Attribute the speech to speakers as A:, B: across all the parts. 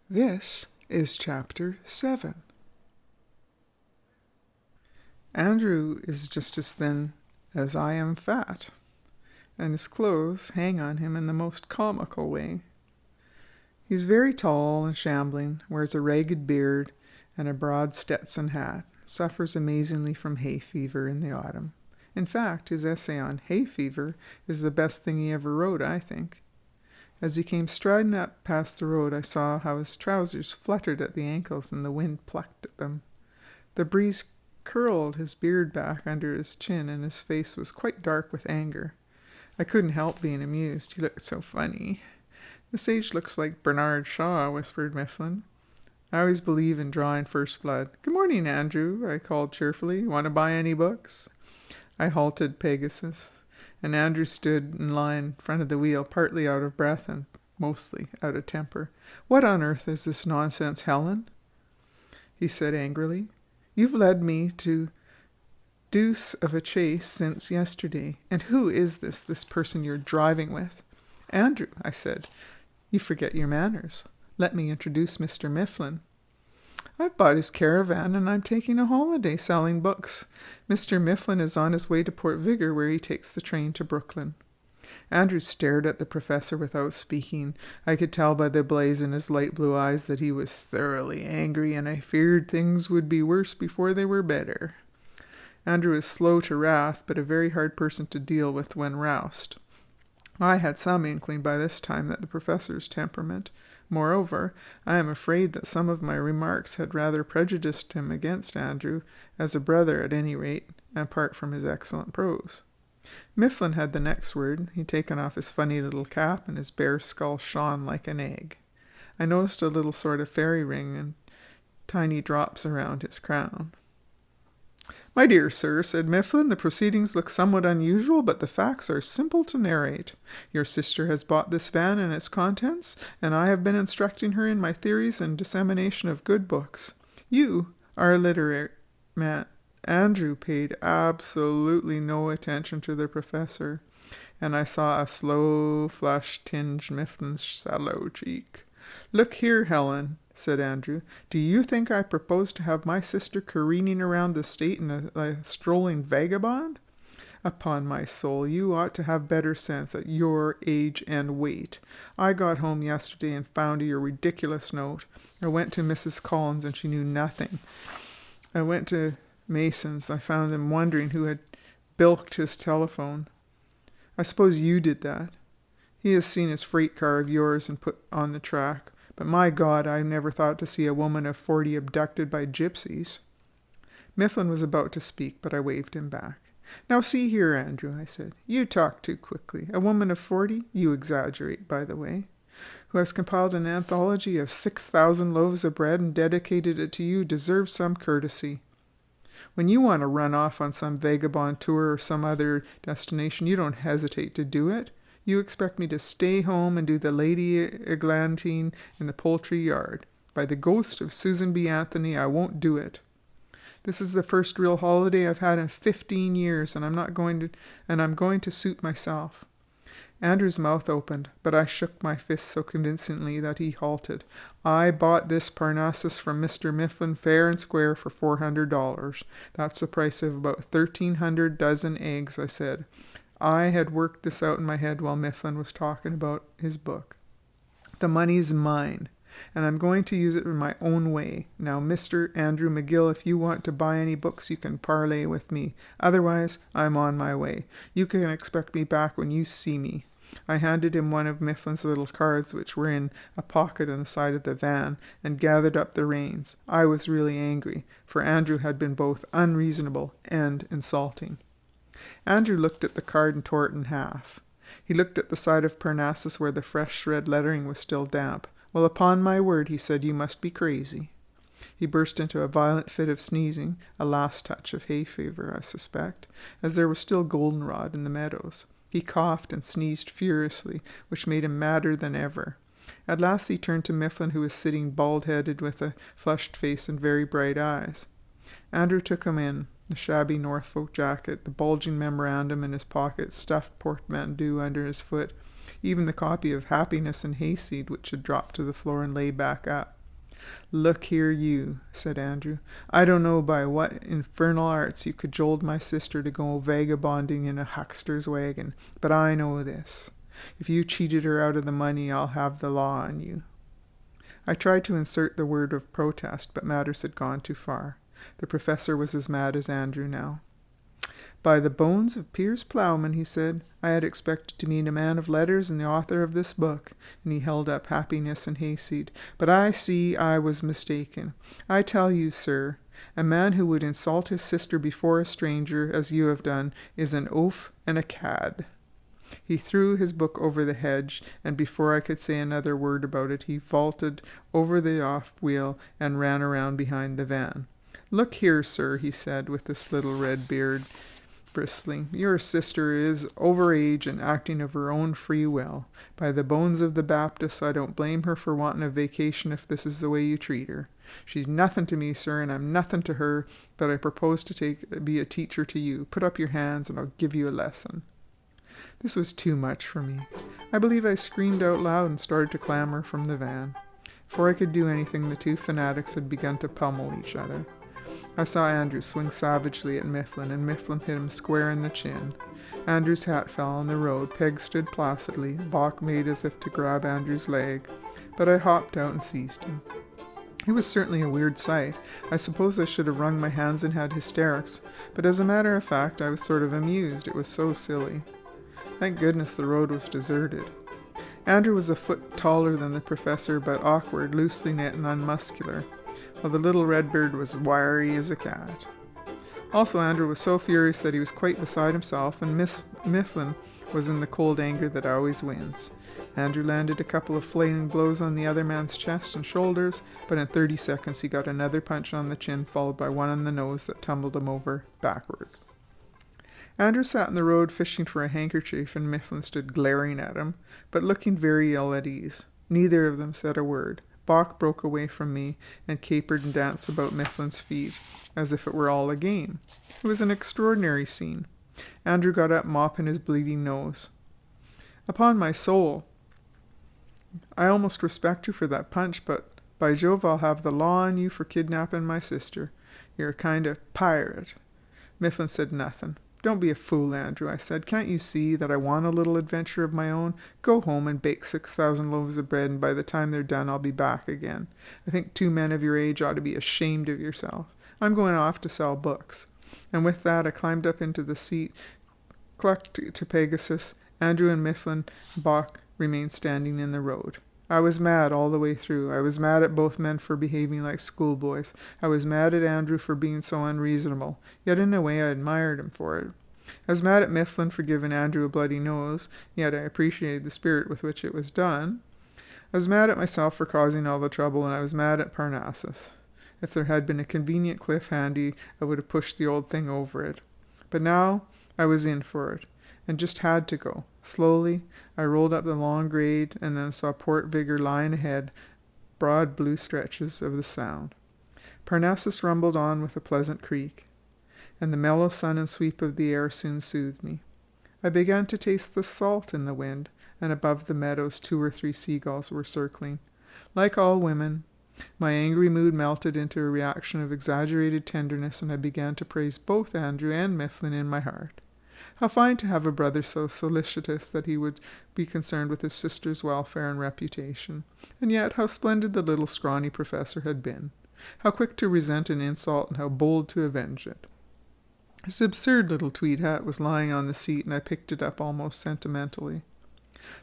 A: This is Chapter 7. Andrew is just as thin as I am fat, and his clothes hang on him in the most comical way. He's very tall and shambling, wears a ragged beard and a broad Stetson hat, suffers amazingly from hay fever in the autumn. In fact, his essay on hay fever is the best thing he ever wrote, I think. As he came striding up past the road, I saw how his trousers fluttered at the ankles and the wind plucked at them. The breeze curled his beard back under his chin, and his face was quite dark with anger. I couldn't help being amused. He looked so funny. "The sage looks like Bernard Shaw," whispered Mifflin. I always believe in drawing first blood. "Good morning, Andrew," I called cheerfully. "Want to buy any books?" I halted Pegasus, and Andrew stood in line in front of the wheel, partly out of breath and mostly out of temper. "What on earth is this nonsense, Helen?" he said angrily. "You've led me to deuce of a chase since yesterday. And who is this person you're driving with?" "Andrew," I said, "you forget your manners. Let me introduce Mr. Mifflin. I've bought his caravan and I'm taking a holiday selling books. Mr. Mifflin is on his way to Port Vigor, where he takes the train to Brooklyn." Andrew stared at the professor without speaking. I could tell by the blaze in his light blue eyes that he was thoroughly angry, and I feared things would be worse before they were better. Andrew is slow to wrath, but a very hard person to deal with when roused. I had some inkling by this time that the professor's temperament. Moreover, I am afraid that some of my remarks had rather prejudiced him against Andrew, as a brother at any rate, apart from his excellent prose. Mifflin had the next word. He'd taken off his funny little cap, and his bare skull shone like an egg. I noticed a little sort of fairy ring and tiny drops around his crown. "My dear sir," said Mifflin, "the proceedings look somewhat unusual, but the facts are simple to narrate. Your sister has bought this van and its contents, and I have been instructing her in my theories and dissemination of good books. You are a literary man." Andrew paid absolutely no attention to the professor, and I saw a slow flush tinge Mifflin's sallow cheek. "Look here, Helen," said Andrew, "do you think I propose to have my sister careening around the state in a strolling vagabond? Upon my soul, you ought to have better sense at your age and weight. I got home yesterday and found your ridiculous note. I went to Mrs. Collins and she knew nothing. I went to Mason's. I found them wondering who had bilked his telephone. I suppose you did that. He has seen his freight car of yours and put on the track. But my God, I never thought to see a woman of 40 abducted by gypsies." Mifflin was about to speak, but I waved him back. "Now see here, Andrew," I said. "You talk too quickly. A woman of 40, you exaggerate, by the way, who has compiled an anthology of 6,000 loaves of bread and dedicated it to you, deserves some courtesy. When you want to run off on some vagabond tour or some other destination, you don't hesitate to do it. You expect me to stay home and do the Lady Eglantine in the poultry yard. By the ghost of Susan B. Anthony, I won't do it. This is the first real holiday I've had in 15 years, and I'm going to suit myself." Andrew's mouth opened, but I shook my fist so convincingly that he halted. "I bought this Parnassus from Mr. Mifflin fair and square for $400. That's the price of about 1,300 dozen eggs," I said. I had worked this out in my head while Mifflin was talking about his book. "The money's mine, and I'm going to use it in my own way. Now, Mr. Andrew McGill, if you want to buy any books, you can parley with me. Otherwise, I'm on my way. You can expect me back when you see me." I handed him one of Mifflin's little cards, which were in a pocket on the side of the van, and gathered up the reins. I was really angry, for Andrew had been both unreasonable and insulting. Andrew looked at the card and tore it in half. He looked at the side of Parnassus where the fresh red lettering was still damp. "Well, upon my word," he said, "you must be crazy." He burst into a violent fit of sneezing, a last touch of hay fever, I suspect, as there was still goldenrod in the meadows. He coughed and sneezed furiously, which made him madder than ever. At last he turned to Mifflin, who was sitting bald-headed with a flushed face and very bright eyes. Andrew took him in, the shabby Norfolk jacket, the bulging memorandum in his pocket, stuffed portmanteau under his foot, even the copy of Happiness and Hayseed, which had dropped to the floor and lay back up. "Look here, you," said Andrew. "I don't know by what infernal arts you cajoled my sister to go vagabonding in a huckster's wagon, but I know this. If you cheated her out of the money, I'll have the law on you." I tried to insert the word of protest, but matters had gone too far. The professor was as mad as Andrew now. "By the bones of Piers Plowman," he said, "I had expected to meet a man of letters and the author of this book," and he held up Happiness and Hayseed. "But I see I was mistaken. I tell you, sir, a man who would insult his sister before a stranger, as you have done, is an oaf and a cad." He threw his book over the hedge, and before I could say another word about it, he vaulted over the off wheel and ran around behind the van. "Look here, sir," he said, with his little red beard bristling. "Your sister is over age and acting of her own free will. By the bones of the Baptists, I don't blame her for wanting a vacation if this is the way you treat her. She's nothing to me, sir, and I'm nothing to her, but I propose to be a teacher to you. Put up your hands and I'll give you a lesson." This was too much for me. I believe I screamed out loud and started to clamber from the van. Before I could do anything, the two fanatics had begun to pummel each other. I saw Andrew swing savagely at Mifflin, and Mifflin hit him square in the chin. Andrew's hat fell on the road. Peg stood placidly. Bach made as if to grab Andrew's leg, but I hopped out and seized him. It was certainly a weird sight. I suppose I should have wrung my hands and had hysterics, but as a matter of fact, I was sort of amused. It was so silly. Thank goodness the road was deserted. Andrew was a foot taller than the professor, but awkward, loosely knit, and unmuscular, while the little redbird was wiry as a cat. Also, Andrew was so furious that he was quite beside himself, and Mifflin was in the cold anger that always wins. Andrew landed a couple of flailing blows on the other man's chest and shoulders, but in 30 seconds he got another punch on the chin, followed by one on the nose that tumbled him over backwards. Andrew sat in the road fishing for a handkerchief, and Mifflin stood glaring at him, but looking very ill at ease. Neither of them said a word. Bach broke away from me and capered and danced about Mifflin's feet, as if it were all a game. It was an extraordinary scene. Andrew got up, mopping his bleeding nose. "Upon my soul, I almost respect you for that punch, but by Jove, I'll have the law on you for kidnapping my sister. You're a kind of pirate." Mifflin said nothing. "Don't be a fool, Andrew," I said. "Can't you see that I want a little adventure of my own? Go home and bake 6,000 loaves of bread, and by the time they're done, I'll be back again. I think 2 men of your age ought to be ashamed of yourself. I'm going off to sell books." And with that, I climbed up into the seat, clucked to Pegasus. Andrew and Mifflin Bach remained standing in the road. I was mad all the way through. I was mad at both men for behaving like schoolboys. I was mad at Andrew for being so unreasonable, yet in a way I admired him for it. I was mad at Mifflin for giving Andrew a bloody nose, yet I appreciated the spirit with which it was done. I was mad at myself for causing all the trouble, and I was mad at Parnassus. If there had been a convenient cliff handy, I would have pushed the old thing over it. But now I was in for it, and just had to go. Slowly, I rolled up the long grade and then saw Port Vigor lying ahead, broad blue stretches of the Sound. Parnassus rumbled on with a pleasant creak, and the mellow sun and sweep of the air soon soothed me. I began to taste the salt in the wind, and above the meadows 2 or 3 seagulls were circling. Like all women, my angry mood melted into a reaction of exaggerated tenderness, and I began to praise both Andrew and Mifflin in my heart. How fine to have a brother so solicitous that he would be concerned with his sister's welfare and reputation. And yet how splendid the little scrawny professor had been. How quick to resent an insult and how bold to avenge it. His absurd little tweed hat was lying on the seat, and I picked it up almost sentimentally.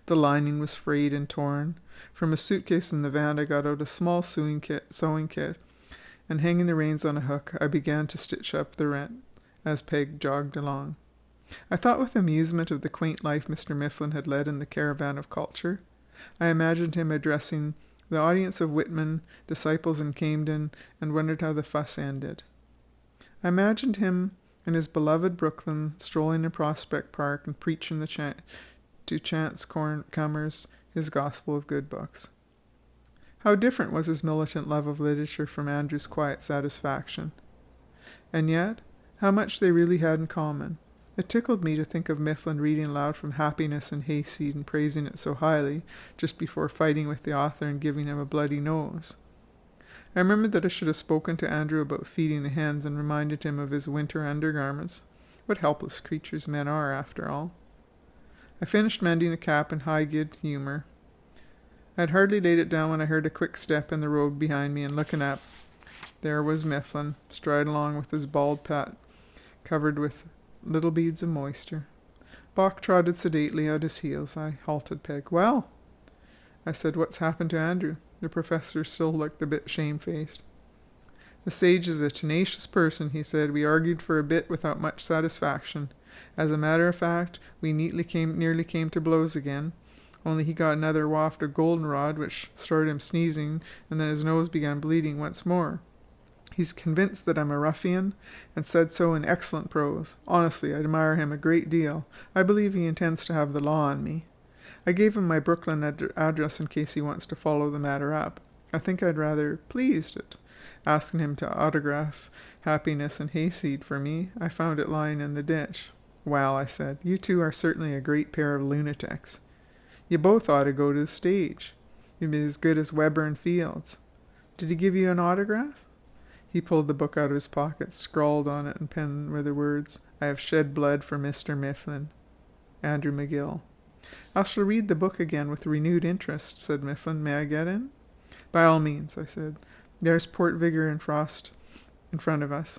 A: The lining was frayed and torn. From a suitcase in the van I got out a small sewing kit, and hanging the reins on a hook, I began to stitch up the rent as Peg jogged along. I thought with amusement of the quaint life Mr. Mifflin had led in the caravan of culture. I imagined him addressing the audience of Whitman, disciples in Camden, and wondered how the fuss ended. I imagined him in his beloved Brooklyn, strolling in Prospect Park and preaching to chance comers his gospel of good books. How different was his militant love of literature from Andrew's quiet satisfaction. And yet, how much they really had in common. It tickled me to think of Mifflin reading aloud from Happiness and Hayseed and praising it so highly, just before fighting with the author and giving him a bloody nose. I remembered that I should have spoken to Andrew about feeding the hens and reminded him of his winter undergarments. What helpless creatures men are, after all. I finished mending the cap in high good humour. I had hardly laid it down when I heard a quick step in the road behind me, and looking up, there was Mifflin, striding along with his bald pate covered with little beads of moisture. Bach trotted sedately at his heels. I halted Peg. "Well," I said, "what's happened to Andrew?" The professor still looked a bit shamefaced. "The sage is a tenacious person," he said. "We argued for a bit without much satisfaction. As a matter of fact, we nearly came to blows again. Only he got another waft of goldenrod, which started him sneezing, and then his nose began bleeding once more. He's convinced that I'm a ruffian, and said so in excellent prose. Honestly, I admire him a great deal. I believe he intends to have the law on me. I gave him my Brooklyn address in case he wants to follow the matter up. I think I'd rather pleased it, asking him to autograph Happiness and Hayseed for me. I found it lying in the ditch." "Well," I said, "you two are certainly a great pair of lunatics. You both ought to go to the stage. You'd be as good as Weber and Fields. Did he give you an autograph?" He pulled the book out of his pocket, scrawled on it, and penned were the words, "I have shed blood for Mr. Mifflin. Andrew McGill." "I shall read the book again with renewed interest," said Mifflin. "May I get in?" "By all means," I said. "There's Port Vigor and Frost in front of us."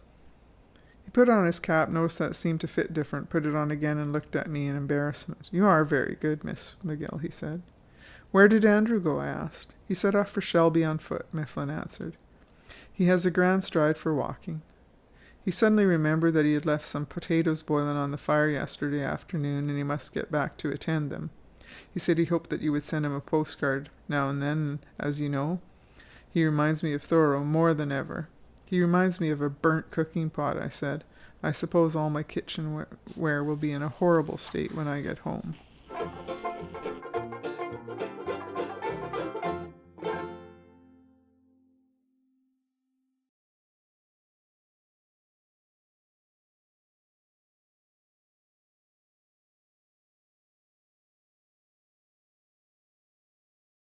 A: He put on his cap, noticed that it seemed to fit different, put it on again, and looked at me in embarrassment. "You are very good, Miss McGill," he said. "Where did Andrew go?" I asked. "He set off for Shelby on foot," Mifflin answered. "He has a grand stride for walking." He suddenly remembered that he had left some potatoes boiling on the fire yesterday afternoon, and he must get back to attend them. He said he hoped that you would send him a postcard now and then, as you know. He reminds me of Thoreau more than ever. "He reminds me of a burnt cooking pot," I said. "I suppose all my kitchenware will be in a horrible state when I get home."